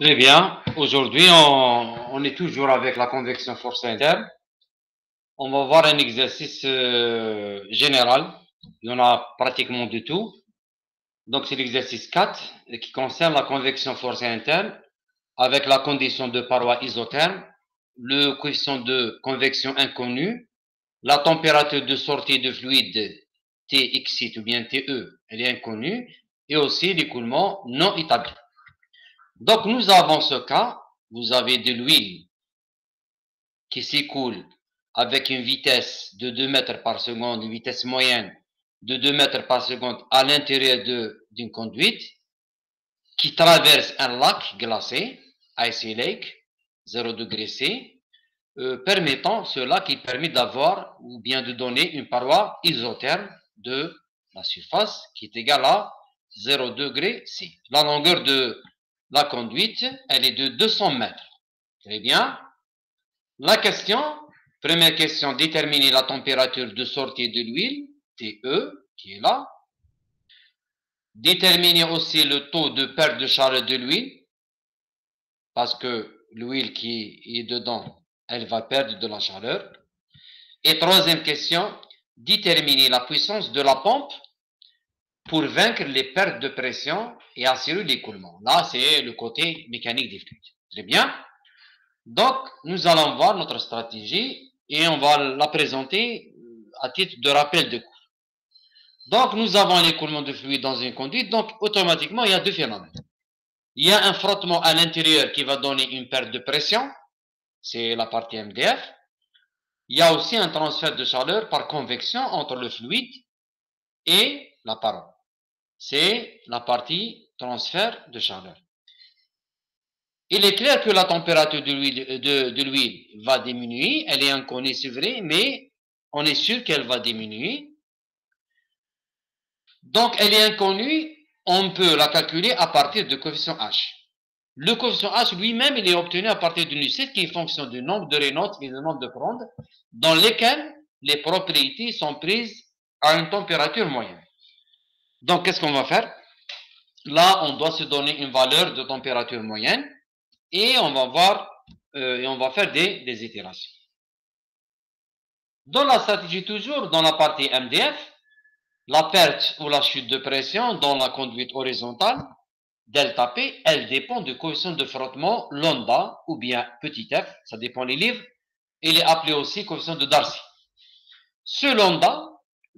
Très bien. Aujourd'hui, on est toujours avec la convection forcée interne. On va voir un exercice général. Il y en a pratiquement de tout. Donc, c'est l'exercice 4 qui concerne la convection forcée interne avec la condition de paroi isotherme, le coefficient de convection inconnu, la température de sortie de fluide Tx ou bien Te, elle est inconnue, et aussi l'écoulement non établi. Donc, nous avons ce cas. Vous avez de l'huile qui s'écoule avec une vitesse de 2 mètres par seconde, une vitesse moyenne de 2 mètres par seconde à l'intérieur d'une conduite qui traverse un lac glacé, Icy Lake, 0 degré C, permettant cela qui permet d'avoir ou bien de donner une paroi isotherme de la surface qui est égale à 0 degré C. La longueur de la conduite, elle est de 200 mètres. Très bien. La question, première question, déterminer la température de sortie de l'huile, TE, qui est là. Déterminer aussi le taux de perte de chaleur de l'huile, parce que l'huile qui est dedans, elle va perdre de la chaleur. Et troisième question, déterminer la puissance de la pompe pour vaincre les pertes de pression et assurer l'écoulement. Là, c'est le côté mécanique des fluides. Très bien. Donc, nous allons voir notre stratégie et on va la présenter à titre de rappel de cours. Donc, nous avons l'écoulement de fluide dans une conduite. Donc, automatiquement, il y a deux phénomènes. Il y a un frottement à l'intérieur qui va donner une perte de pression. C'est la partie MDF. Il y a aussi un transfert de chaleur par convection entre le fluide et la paroi. C'est la partie transfert de chaleur. Il est clair que la température de l'huile va diminuer. Elle est inconnue, c'est vrai, mais on est sûr qu'elle va diminuer. Donc, elle est inconnue. On peut la calculer à partir du coefficient H. Le coefficient H lui-même, il est obtenu à partir d'une U7 qui est fonction du nombre de Reynolds et du nombre de Prandtl, dans lesquels les propriétés sont prises à une température moyenne. Donc, qu'est-ce qu'on va faire? Là, on doit se donner une valeur de température moyenne et on va voir, et on va faire des itérations. Dans la stratégie toujours, dans la partie MDF, la perte ou la chute de pression dans la conduite horizontale, delta P, elle dépend du coefficient de frottement lambda ou bien petit f, ça dépend des livres. Il est appelé aussi coefficient de Darcy. Ce lambda,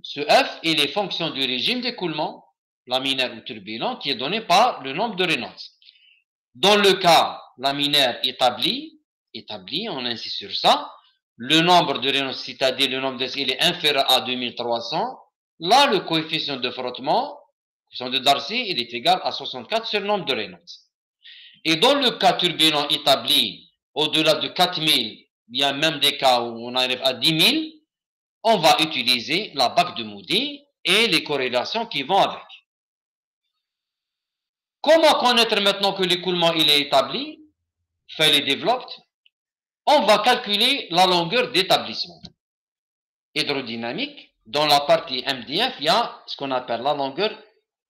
ce f, il est fonction du régime d'écoulement, laminaire ou turbulent, qui est donné par le nombre de Reynolds. Dans le cas laminaire établi, on insiste sur ça, le nombre de Reynolds, c'est-à-dire le nombre de il est inférieur à 2300, là, le coefficient de frottement, coefficient de Darcy, il est égal à 64 sur le nombre de Reynolds. Et dans le cas turbulent établi, au-delà de 4000, il y a même des cas où on arrive à 10 000, on va utiliser la bague de Moody et les corrélations qui vont avec. Comment connaître maintenant que l'écoulement il est établi, fairly developed? On va calculer la longueur d'établissement. Hydrodynamique, dans la partie MDF, il y a ce qu'on appelle la longueur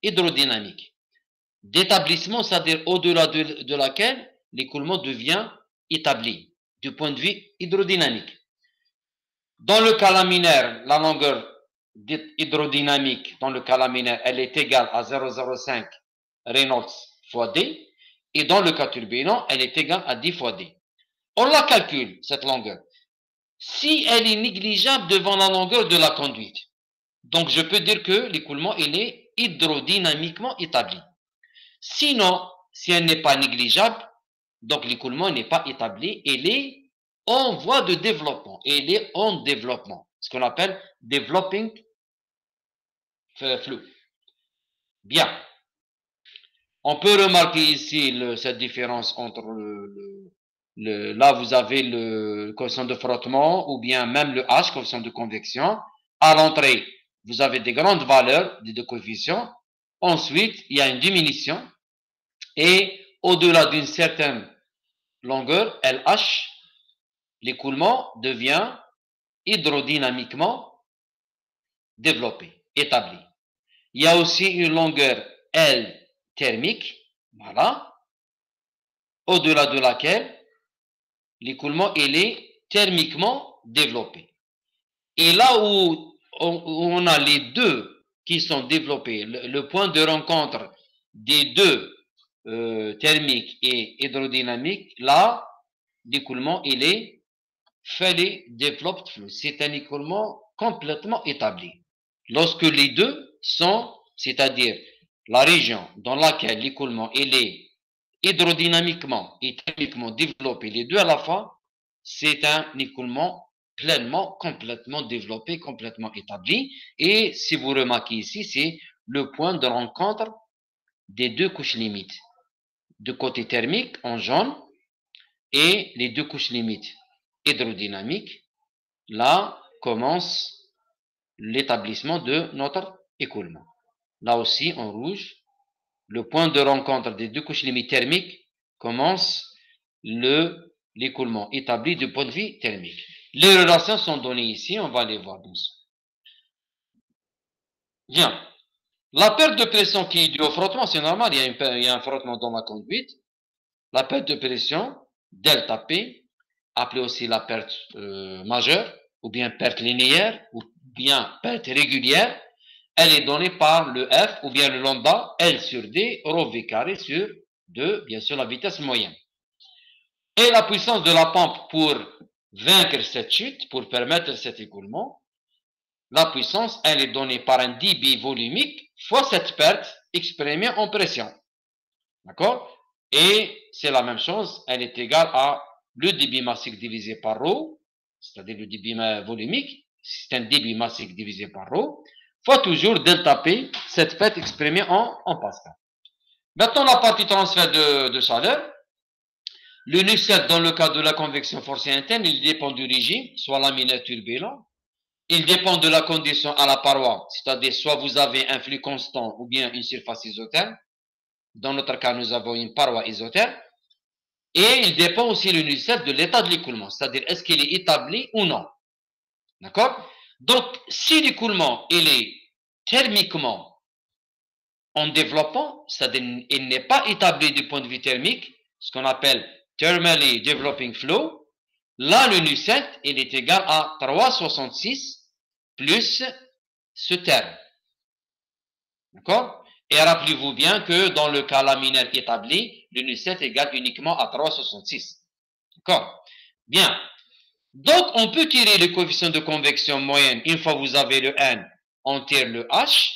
hydrodynamique. D'établissement, c'est-à-dire au-delà de laquelle l'écoulement devient établi, du point de vue hydrodynamique. Dans le cas laminaire, la longueur hydrodynamique, dans le cas laminaire, elle est égale à 0,05 Reynolds fois D, et dans le cas turbulent, elle est égale à 10 fois D. On la calcule, cette longueur. Si elle est négligeable devant la longueur de la conduite, donc je peux dire que l'écoulement, il est hydrodynamiquement établi. Sinon, si elle n'est pas négligeable, donc l'écoulement n'est pas établi, il est en voie de développement, il est en développement, ce qu'on appelle developing fluid. Bien. On peut remarquer ici cette différence entre là vous avez le coefficient de frottement ou bien même le H, coefficient de convection. À l'entrée, vous avez des grandes valeurs des deux coefficients. Ensuite, il y a une diminution et au-delà d'une certaine longueur, LH, l'écoulement devient hydrodynamiquement développé, établi. Il y a aussi une longueur L thermique, voilà. au-delà de laquelle l'écoulement il est thermiquement développé. Et là où on a les deux qui sont développés, le point de rencontre des deux thermique et hydrodynamique, là, l'écoulement il est fully developed fluid. C'est un écoulement complètement établi. Lorsque les deux sont, c'est-à-dire la région dans laquelle l'écoulement il est hydrodynamiquement et thermiquement développé, les deux à la fois, c'est un écoulement pleinement, complètement développé, complètement établi. Et si vous remarquez ici, c'est le point de rencontre des deux couches limites. De côté thermique en jaune et les deux couches limites hydrodynamiques. Là commence l'établissement de notre écoulement. Là aussi en rouge, le point de rencontre des deux couches limites thermiques commence l'écoulement établi du point de vue thermique. Les relations sont données ici, on va les voir dans ça. Bien. La perte de pression qui est due au frottement, c'est normal, il y a un frottement dans la conduite. La perte de pression, delta P, appelée aussi la perte majeure, ou bien perte linéaire, ou bien perte régulière, elle est donnée par le F, ou bien le lambda, L sur D, rho V carré sur 2, bien sûr la vitesse moyenne. Et la puissance de la pompe pour vaincre cette chute, pour permettre cet écoulement, la puissance, elle est donnée par un dB volumique fois cette perte exprimée en pression. D'accord? Et c'est la même chose, elle est égale à le débit massique divisé par ρ, c'est-à-dire le débit volumique, c'est un débit massique divisé par ρ, fois toujours delta P, cette perte exprimée en Pascal. Maintenant, la partie transfert de chaleur. Le Nusselt, dans le cas de la convection forcée interne, il dépend du régime, soit laminaire turbulent. Il dépend de la condition à la paroi, c'est-à-dire soit vous avez un flux constant ou bien une surface isotherme. Dans notre cas, nous avons une paroi isotherme. Et il dépend aussi le Nusselt de l'état de l'écoulement, c'est-à-dire est-ce qu'il est établi ou non. D'accord? Donc, si l'écoulement il est thermiquement en développant, c'est-à-dire il n'est pas établi du point de vue thermique, ce qu'on appelle thermally developing flow, là le Nusselt il est égal à 3,66 plus ce terme. D'accord? Et rappelez-vous bien que dans le cas laminaire établi, le Nusselt est égal uniquement à 3,66. D'accord? Bien. Donc, on peut tirer le coefficient de convection moyenne. Une fois que vous avez le N, on tire le H.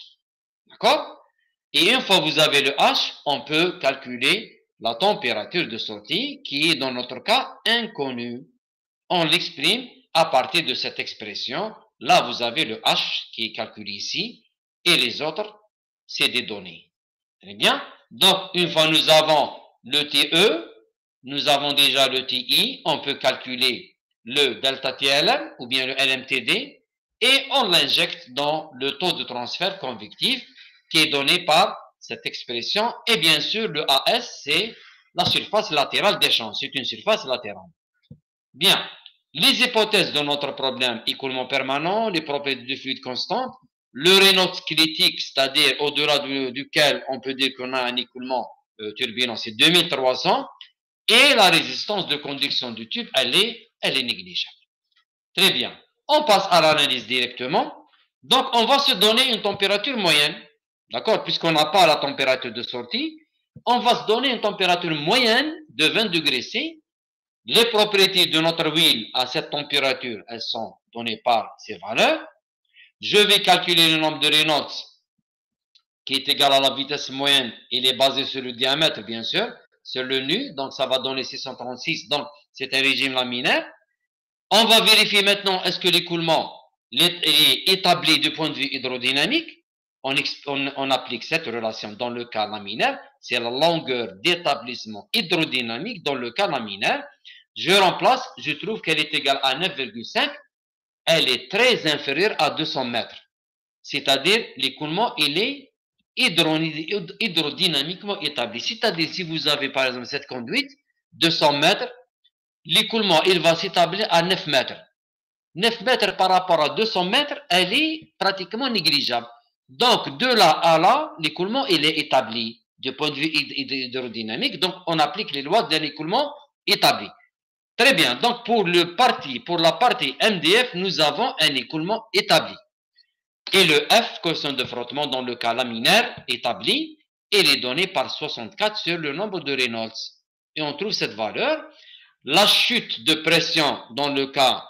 D'accord? Et une fois que vous avez le H, on peut calculer la température de sortie qui est dans notre cas inconnue. On l'exprime à partir de cette expression. Là, vous avez le H qui est calculé ici et les autres, c'est des données. Très bien. Donc, une fois que nous avons le TE, nous avons déjà le TI, on peut calculer le delta TLM ou bien le LMTD et on l'injecte dans le taux de transfert convectif qui est donné par cette expression. Et bien sûr, le AS, c'est la surface latérale d'échange. C'est une surface latérale. Bien. Les hypothèses de notre problème, écoulement permanent, les propriétés du fluide constantes, le Reynolds critique, c'est-à-dire au-delà duquel on peut dire qu'on a un écoulement turbulent, c'est 2300, et la résistance de conduction du tube, elle est négligeable. Très bien. On passe à l'analyse directement. Donc, on va se donner une température moyenne, d'accord, puisqu'on n'a pas la température de sortie, on va se donner une température moyenne de 20 degrés C. Les propriétés de notre huile à cette température, elles sont données par ces valeurs. Je vais calculer le nombre de Reynolds qui est égal à la vitesse moyenne. Il est basé sur le diamètre, bien sûr, sur le nu. Donc, ça va donner 636. Donc, c'est un régime laminaire. On va vérifier maintenant est-ce que l'écoulement est établi du point de vue hydrodynamique. On applique cette relation dans le cas laminaire. C'est la longueur d'établissement hydrodynamique dans le cas laminaire. Je remplace, je trouve qu'elle est égale à 9,5. Elle est très inférieure à 200 mètres. C'est-à-dire, l'écoulement, il est hydrodynamiquement établi. C'est-à-dire, si vous avez par exemple cette conduite, 200 mètres, l'écoulement, il va s'établir à 9 mètres. 9 mètres par rapport à 200 mètres, elle est pratiquement négligeable. Donc, de là à là, l'écoulement, il est établi. du point de vue hydrodynamique. Donc, on applique les lois d'un écoulement établi. Très bien. Donc, pour la partie MDF, nous avons un écoulement établi. Et le F, coefficient de frottement dans le cas laminaire établi, il est donné par 64 sur le nombre de Reynolds. Et on trouve cette valeur. La chute de pression dans le cas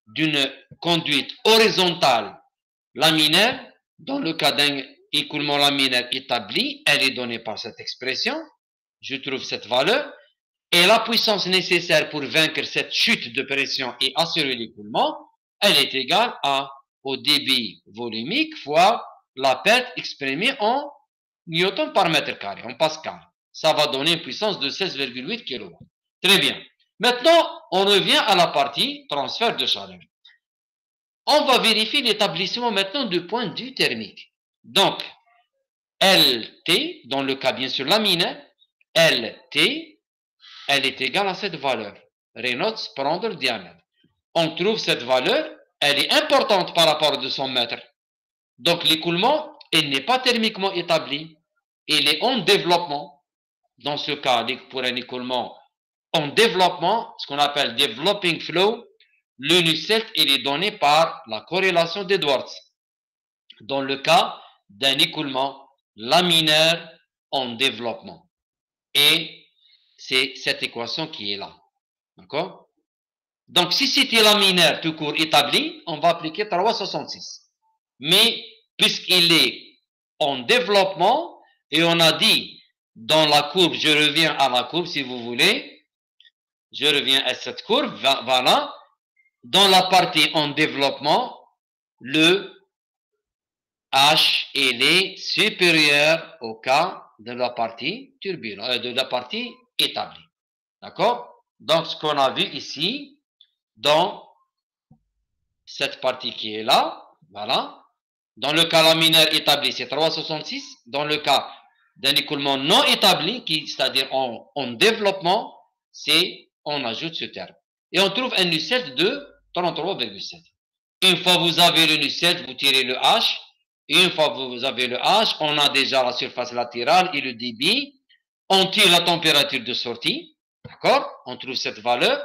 d'une conduite horizontale laminaire, dans le cas d'un écoulement laminaire établi, elle est donnée par cette expression. Je trouve cette valeur. Et la puissance nécessaire pour vaincre cette chute de pression et assurer l'écoulement, elle est égale au débit volumique fois la perte exprimée en newton par mètre carré, en pascal. Ça va donner une puissance de 16,8 kW. Très bien. Maintenant, on revient à la partie transfert de chaleur. On va vérifier l'établissement maintenant du point de vue thermique. Donc, LT, dans le cas bien sûr laminaire, LT, elle est égale à cette valeur. Reynolds prendre le diamètre. On trouve cette valeur, elle est importante par rapport à 200 mètres. Donc l'écoulement, il n'est pas thermiquement établi. Il est en développement. Dans ce cas, pour un écoulement en développement, ce qu'on appelle developing flow, le Nusselt, il est donné par la corrélation d'Edwards. Dans le cas d'un écoulement laminaire en développement. Et c'est cette équation qui est là. D'accord? Donc, si c'était laminaire tout court établi, on va appliquer 3,66. Mais, puisqu'il est en développement, et on a dit, dans la courbe, je reviens à la courbe si vous voulez, je reviens à cette courbe, voilà, dans la partie en développement, le H, il est supérieur au cas de la partie turbulente, de la partie établie. D'accord? Donc, ce qu'on a vu ici, dans cette partie qui est là, voilà. Dans le cas laminaire établi, c'est 3,66. Dans le cas d'un écoulement non établi, c'est-à-dire en développement, on ajoute ce terme. Et on trouve un Nusselt de 33,7. Une fois que vous avez le Nusselt, vous tirez le H. Et une fois que vous avez le H, on a déjà la surface latérale et le débit. On tire la température de sortie. D'accord? On trouve cette valeur.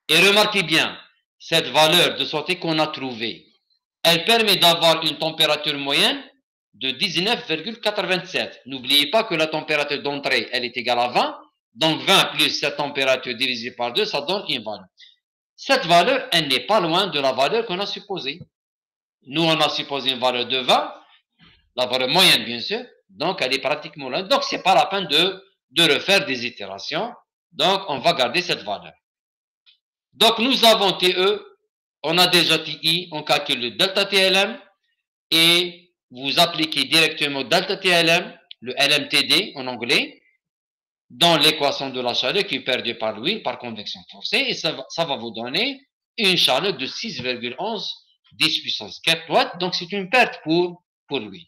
Et remarquez bien, cette valeur de sortie qu'on a trouvée, elle permet d'avoir une température moyenne de 19,87. N'oubliez pas que la température d'entrée, elle est égale à 20. Donc 20 plus cette température divisée par 2, ça donne une valeur. Cette valeur, elle n'est pas loin de la valeur qu'on a supposée. Nous, on a supposé une valeur de 20, la valeur moyenne, bien sûr. Donc, elle est pratiquement là. Donc, ce n'est pas la peine de refaire des itérations. Donc, on va garder cette valeur. Donc, nous avons TE, on a déjà TI, on calcule le delta TLM et vous appliquez directement delta TLM, le LMTD en anglais, dans l'équation de la chaleur qui est perdue par l'huile par convection forcée et ça va vous donner une chaleur de 6,11 10 puissance 4 watts. Donc, c'est une perte pour l'huile.